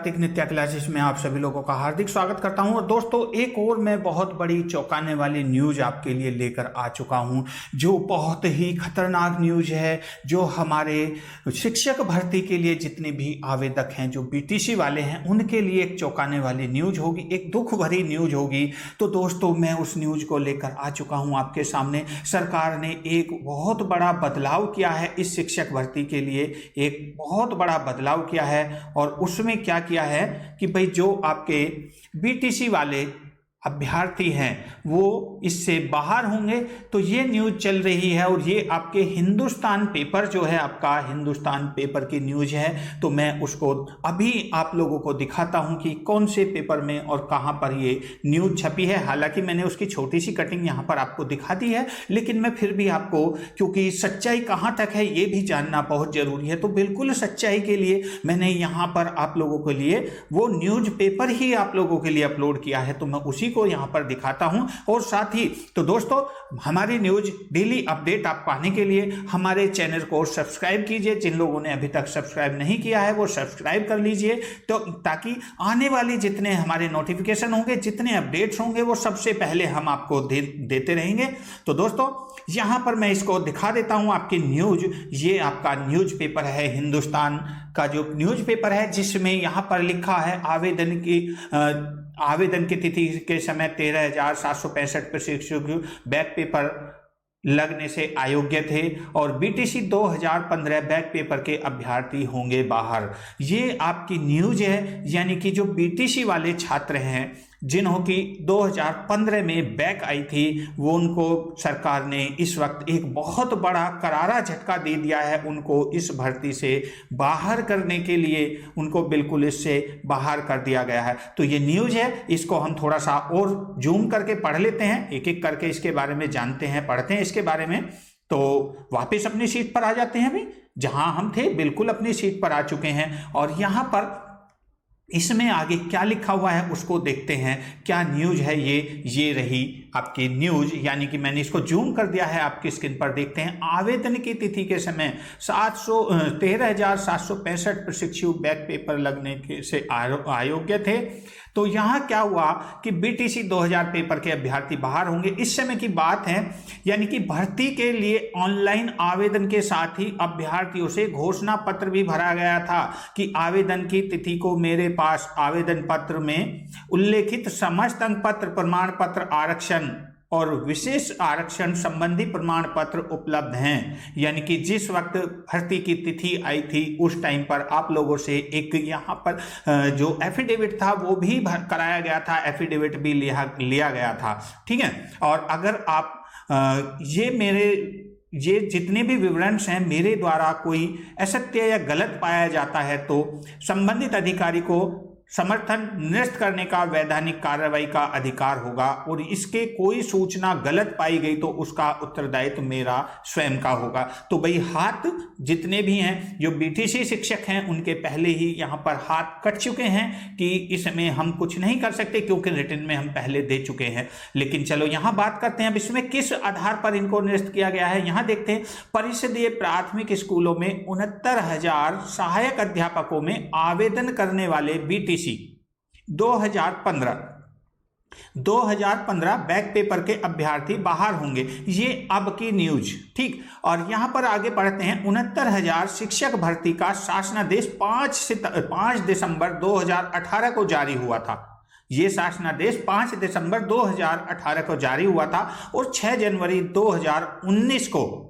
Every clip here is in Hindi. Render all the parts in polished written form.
कार्तिक नित्या क्लासेस में आप सभी लोगों का हार्दिक स्वागत करता हूं। और दोस्तों, एक और मैं बहुत बड़ी चौंकाने वाली न्यूज आपके लिए लेकर आ चुका हूं, जो बहुत ही खतरनाक न्यूज है, जो हमारे शिक्षक भर्ती के लिए जितने भी आवेदक हैं, जो बीटीसी वाले हैं, उनके लिए एक चौंकाने वाली न्यूज होगी, एक दुख भरी न्यूज होगी। तो दोस्तों, मैं उस न्यूज को लेकर आ चुका हूं आपके सामने। सरकार ने एक बहुत बड़ा बदलाव किया है, इस शिक्षक भर्ती के लिए एक बहुत बड़ा बदलाव किया है। और उसमें क्या किया है कि भाई जो आपके बीटीसी वाले अभ्यर्थी हैं वो इससे बाहर होंगे। तो ये न्यूज चल रही है और ये आपके हिंदुस्तान पेपर जो है, आपका हिंदुस्तान पेपर की न्यूज है। तो मैं उसको अभी आप लोगों को दिखाता हूं कि कौन से पेपर में और कहां पर ये न्यूज छपी है। हालांकि मैंने उसकी छोटी सी कटिंग यहां पर आपको दिखा दी है, लेकिन मैं फिर भी आपको, क्योंकि सच्चाई कहां तक है ये भी जानना बहुत जरूरी है, तो बिल्कुल सच्चाई के लिए मैंने यहां पर आप लोगों के लिए वो न्यूज पेपर ही आप लोगों के लिए अपलोड किया है। तो मैं उसी को यहां पर दिखाता हूं। और साथ ही तो दोस्तों, हमारी न्यूज डेली अपडेट आप पाने के लिए हमारे चैनल को सब्सक्राइब कीजिए। जिन लोगों ने अभी तक सब्सक्राइब नहीं किया है वो सब्सक्राइब कर लीजिए, तो ताकि आने वाली जितने हमारे नोटिफिकेशन होंगे, जितने अपडेट्स होंगे, वो सबसे पहले हम आपको देते रहेंगे। तो दोस्तों, यहां पर मैं इसको दिखा देता हूं आपकी न्यूज। ये आपका न्यूज पेपर है, हिंदुस्तान का जो न्यूज पेपर है, जिसमें यहां पर लिखा है आवेदन की तिथि के समय 13,765 प्रशिक्षु बैक पेपर लगने से अयोग्य थे और बीटीसी 2015 बैक पेपर के अभ्यर्थी होंगे बाहर। ये आपकी न्यूज है, यानी कि जो बीटीसी वाले छात्र हैं जिन्हों की 2015 में बैक आई थी, वो उनको सरकार ने इस वक्त एक बहुत बड़ा करारा झटका दे दिया है। उनको इस भर्ती से बाहर करने के लिए उनको बिल्कुल इससे बाहर कर दिया गया है। तो ये न्यूज है, इसको हम थोड़ा सा और जूम करके पढ़ लेते हैं, एक एक करके इसके बारे में जानते हैं, पढ़ते हैं इसके बारे में। तो वापस अपनी सीट पर आ जाते हैं। अभी जहां हम थे बिल्कुल अपनी सीट पर आ चुके हैं और यहां पर इसमें आगे क्या लिखा हुआ है उसको देखते हैं। क्या न्यूज है ये रही आपकी न्यूज, यानी कि मैंने इसको जूम कर दिया है आपकी स्क्रीन पर। देखते हैं, आवेदन की तिथि के समय 13,765 प्रशिक्षु बैक पेपर लगने से अयोग्य थे। तो यहां क्या हुआ कि बीटीसी 2000 पेपर के अभ्यर्थी बाहर होंगे। इस समय की बात है, यानी कि भर्ती के लिए ऑनलाइन आवेदन के साथ ही अभ्यर्थियों से घोषणा पत्र भी भरा गया था कि आवेदन की तिथि को मेरे पास आवेदन पत्र में उल्लेखित समस्त अंक पत्र, प्रमाण पत्र, आरक्षण और विशेष आरक्षण संबंधी प्रमाण पत्र उपलब्ध हैं। यानी कि जिस वक्त भर्ती की तिथि आई थी उस टाइम पर आप लोगों से एक यहाँ पर जो एफिडेविट था वो भी कराया गया था, एफिडेविट भी लिया गया था। ठीक है। और अगर आप ये जितने भी विवरण हैं मेरे द्वारा कोई असत्य या गलत पाया जाता है तो संबंधित अधिकारी को समर्थन निरस्त करने का वैधानिक कार्रवाई का अधिकार होगा और इसके कोई सूचना गलत पाई गई तो उसका उत्तरदायित्व मेरा स्वयं का होगा। तो भाई हाथ जितने भी हैं जो बीटीसी शिक्षक हैं उनके पहले ही यहाँ पर हाथ कट चुके हैं कि इसमें हम कुछ नहीं कर सकते, क्योंकि रिटर्न में हम पहले दे चुके हैं। लेकिन चलो यहाँ बात करते हैं अब इसमें किस आधार पर इनको निरस्त किया गया है। यहाँ देखते हैं, परिषदीय प्राथमिक स्कूलों में 69,000 सहायक अध्यापकों में आवेदन करने वाले बीटीसी 2015 बैक पेपर के अभ्यर्थी बाहर होंगे। ये अब की न्यूज। ठीक। और यहां पर आगे बढ़ते हैं, 69,000 शिक्षक भर्ती का शासनादेश 5 दिसंबर 2018 को जारी हुआ था। ये शासनादेश 5 दिसंबर 2018 को जारी हुआ था और 6 जनवरी 2019 को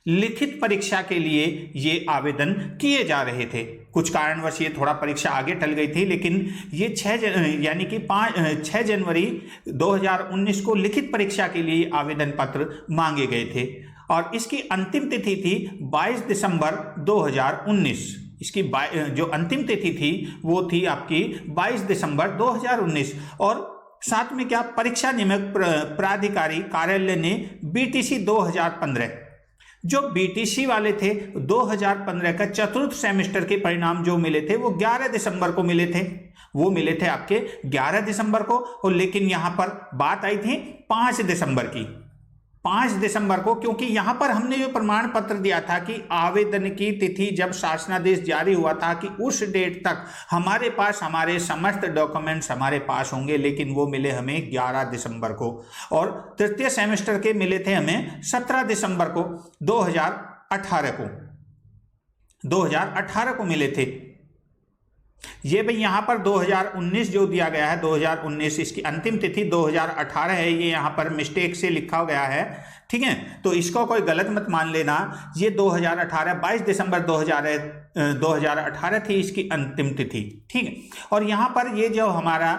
लिखित परीक्षा के लिए ये आवेदन किए जा रहे थे। कुछ कारणवश ये थोड़ा परीक्षा आगे टल गई थी, लेकिन ये 6 जनवरी 2019 को लिखित परीक्षा के लिए आवेदन पत्र मांगे गए थे और इसकी अंतिम तिथि थी 22 दिसंबर 2019। इसकी जो अंतिम तिथि थी वो थी आपकी 22 दिसंबर 2019। और साथ में क्या, परीक्षा नियामक प्राधिकारी कार्यालय ने बीटीसी 2015 जो बीटीसी वाले थे 2015 का चतुर्थ सेमेस्टर के परिणाम जो मिले थे वो 11 दिसंबर को मिले थे। वो मिले थे आपके 11 दिसंबर को। और लेकिन यहां पर बात आई थी 5 दिसंबर की। 5 दिसंबर को, क्योंकि यहां पर हमने जो प्रमाण पत्र दिया था कि आवेदन की तिथि जब शासनादेश जारी हुआ था कि उस डेट तक हमारे पास हमारे समस्त डॉक्यूमेंट्स हमारे पास होंगे, लेकिन वो मिले हमें 11 दिसंबर को, और तृतीय सेमेस्टर के मिले थे हमें 17 दिसंबर को 2018 को मिले थे। ये भाई यहां पर 2019 जो दिया गया है, 2019 इसकी अंतिम तिथि 2018 है, ये यहां पर मिस्टेक से लिखा गया है, ठीक है, तो इसको कोई गलत मत मान लेना। ये 2018 22 दिसंबर 2018 थी इसकी अंतिम तिथि, ठीक है। और यहां पर ये जो हमारा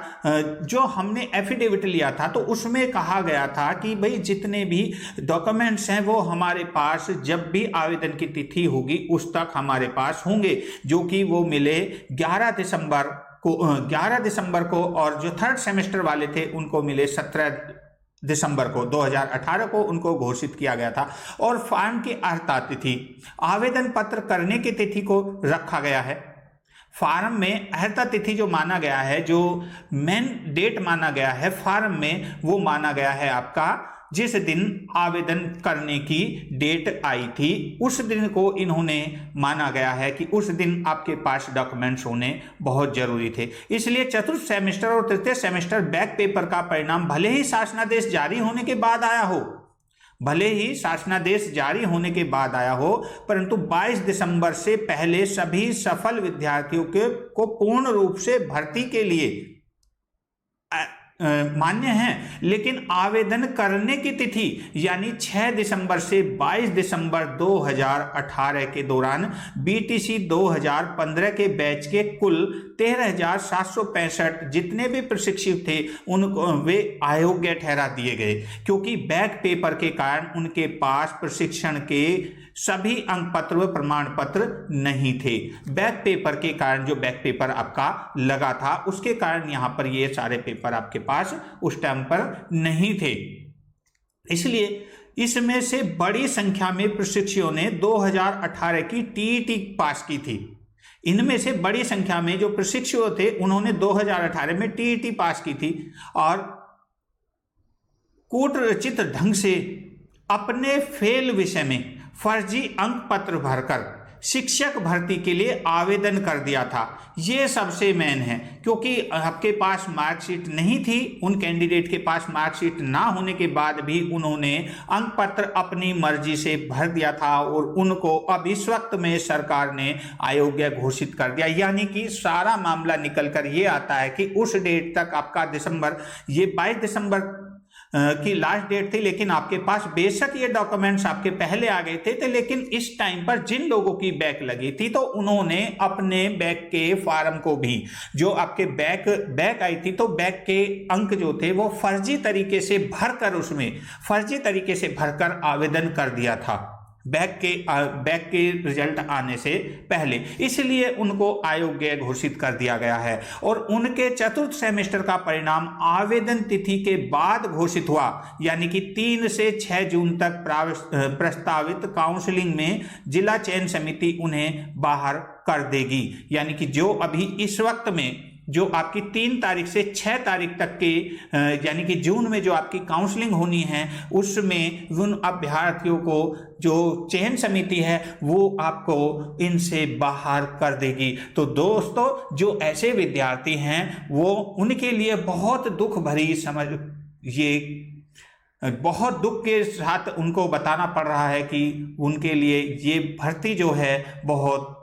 जो हमने एफिडेविट लिया था तो उसमें कहा गया था कि भाई जितने भी डॉक्यूमेंट्स हैं वो हमारे पास जब भी आवेदन की तिथि होगी उस तक हमारे पास होंगे, जो कि वो मिले 11 दिसंबर को, और जो थर्ड सेमेस्टर वाले थे उनको मिले 17 दिसंबर को 2018 को उनको घोषित किया गया था। और फॉर्म की अर्हता तिथि, आवेदन पत्र करने की तिथि को रखा गया है। फॉर्म में अर्हता तिथि जो माना गया है, जो मेन डेट माना गया है फॉर्म में, वो माना गया है आपका जिस दिन आवेदन करने की डेट आई थी उस दिन को इन्होंने माना गया है कि उस दिन आपके पास डॉक्यूमेंट्स होने बहुत जरूरी थे। इसलिए चतुर्थ सेमेस्टर और तृतीय सेमेस्टर बैक पेपर का परिणाम भले ही शासनादेश जारी होने के बाद आया हो, परंतु 22 दिसंबर से पहले सभी सफल विद्यार्थियों को पूर्ण रूप से भर्ती के लिए मान्य है। लेकिन आवेदन करने की तिथि यानी 6 दिसंबर से 22 दिसंबर 2018 के दौरान बीटीसी 2015 के बैच के कुल 13,765 जितने भी प्रशिक्षित थे उनको वे अयोग्य ठहरा दिए गए, क्योंकि बैक पेपर के कारण उनके पास प्रशिक्षण के सभी अंक पत्र व प्रमाण पत्र नहीं थे। बैक पेपर के कारण, जो बैक पेपर आपका लगा था उसके कारण यहां पर ये सारे पेपर आपके पास उस टाइम पर नहीं थे। इसलिए इसमें से बड़ी संख्या में प्रशिक्षुओं ने 2018 की टीईटी पास की थी। इनमें से बड़ी संख्या में जो प्रशिक्षु थे उन्होंने 2018 में टीईटी पास की थी और कूटरचित ढंग से अपने फेल विषय में फर्जी अंक पत्र भरकर शिक्षक भर्ती के लिए आवेदन कर दिया था। ये सबसे मेन है, क्योंकि आपके पास मार्कशीट नहीं थी, उन कैंडिडेट के पास मार्कशीट ना होने के बाद भी उन्होंने अंक पत्र अपनी मर्जी से भर दिया था और उनको अब इस वक्त में सरकार ने अयोग्य घोषित कर दिया। यानी कि सारा मामला निकल कर ये आता है कि उस डेट तक आपका ये 22 दिसंबर की लास्ट डेट थी, लेकिन आपके पास बेशक ये डॉक्यूमेंट्स आपके पहले आ गए थे, लेकिन इस टाइम पर जिन लोगों की बैक लगी थी तो उन्होंने अपने बैक के फॉर्म को भी, जो आपके बैक आई थी तो बैक के अंक जो थे वो फर्जी तरीके से भरकर आवेदन कर दिया था बैक के रिजल्ट आने से पहले, इसलिए उनको अयोग्य घोषित कर दिया गया है। और उनके चतुर्थ सेमेस्टर का परिणाम आवेदन तिथि के बाद घोषित हुआ, यानी कि 3 से 6 जून तक प्रस्तावित काउंसलिंग में जिला चयन समिति उन्हें बाहर कर देगी। यानी कि जो अभी इस वक्त में जो आपकी 3 तारीख से 6 तारीख तक के यानी कि जून में जो आपकी काउंसलिंग होनी है उसमें उन अभ्यर्थियों को जो चयन समिति है वो आपको इनसे बाहर कर देगी। तो दोस्तों, जो ऐसे विद्यार्थी हैं वो उनके लिए बहुत दुख भरी बहुत दुख के साथ उनको बताना पड़ रहा है कि उनके लिए ये भर्ती जो है बहुत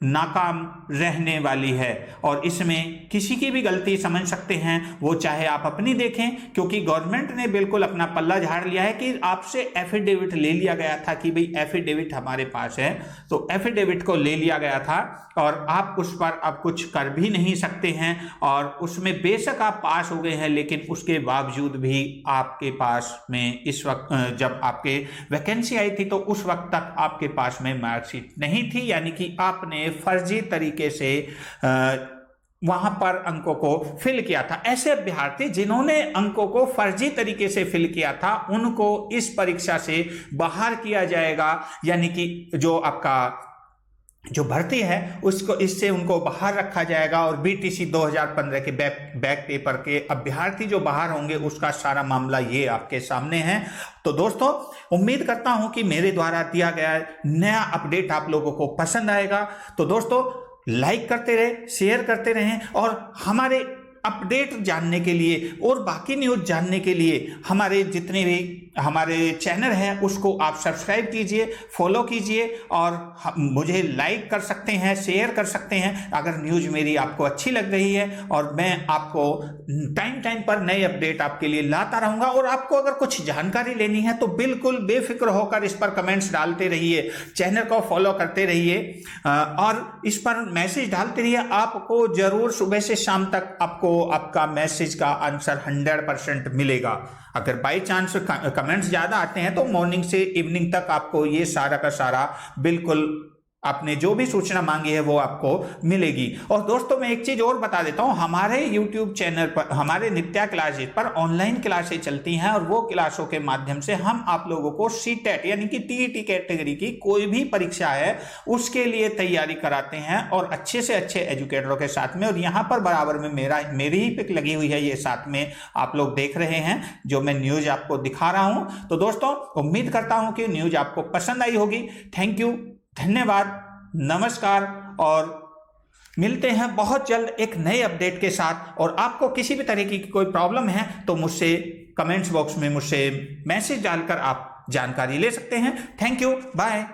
नाकाम रहने वाली है और इसमें किसी की भी गलती समझ सकते हैं, वो चाहे आप अपनी देखें, क्योंकि गवर्नमेंट ने बिल्कुल अपना पल्ला झाड़ लिया है कि आपसे एफिडेविट ले लिया गया था कि भाई एफिडेविट हमारे पास है, तो एफिडेविट को ले लिया गया था और आप उस पर अब कुछ कर भी नहीं सकते हैं। और उसमें बेशक आप पास हो गए हैं, लेकिन उसके बावजूद भी आपके पास में इस वक्त जब आपके वैकेंसी आई थी तो उस वक्त तक आपके पास में मार्कशीट नहीं थी, यानी कि आपने फर्जी तरीके से वहां पर अंकों को फिल किया था। ऐसे अभ्यर्थी जिन्होंने अंकों को फर्जी तरीके से फिल किया था उनको इस परीक्षा से बाहर किया जाएगा, यानी कि जो आपका जो भर्ती है उसको इससे उनको बाहर रखा जाएगा और बीटीसी 2015 के बैक पेपर के अभ्यर्थी जो बाहर होंगे उसका सारा मामला ये आपके सामने है। तो दोस्तों उम्मीद करता हूं कि मेरे द्वारा दिया गया नया अपडेट आप लोगों को पसंद आएगा। तो दोस्तों लाइक करते रहे, शेयर करते रहें और हमारे अपडेट जानने के लिए और बाकी न्यूज़ जानने के लिए हमारे जितने भी हमारे चैनल हैं उसको आप सब्सक्राइब कीजिए, फॉलो कीजिए और मुझे लाइक कर सकते हैं, शेयर कर सकते हैं अगर न्यूज़ मेरी आपको अच्छी लग रही है। और मैं आपको टाइम टाइम पर नए अपडेट आपके लिए लाता रहूँगा। और आपको अगर कुछ जानकारी लेनी है तो बिल्कुल बेफिक्र होकर इस पर कमेंट्स डालते रहिए, चैनल को फॉलो करते रहिए और इस पर मैसेज डालते रहिए। आपको जरूर सुबह से शाम तक आपको आपका मैसेज का आंसर 100% मिलेगा। अगर बाई चांस कमेंट्स ज्यादा आते हैं तो मॉर्निंग से इवनिंग तक आपको ये सारा का सारा बिल्कुल आपने जो भी सूचना मांगी है वो आपको मिलेगी। और दोस्तों मैं एक चीज और बता देता हूं, हमारे YouTube चैनल पर हमारे नित्या क्लासेज पर ऑनलाइन क्लासेज चलती हैं और वो क्लासों के माध्यम से हम आप लोगों को सीटेट यानी कि टीईटी कैटेगरी की कोई भी परीक्षा है उसके लिए तैयारी कराते हैं और अच्छे से अच्छे एजुकेटरों के साथ में। और यहाँ पर बराबर में मेरी ही पिक लगी हुई है, ये साथ में आप लोग देख रहे हैं जो मैं न्यूज आपको दिखा रहा हूं। तो दोस्तों उम्मीद करता हूं कि न्यूज आपको पसंद आई होगी। थैंक यू, धन्यवाद, नमस्कार और मिलते हैं बहुत जल्द एक नए अपडेट के साथ। और आपको किसी भी तरीके की कोई प्रॉब्लम है तो मुझसे कमेंट्स बॉक्स में मुझसे मैसेज डालकर आप जानकारी ले सकते हैं। Thank you, bye.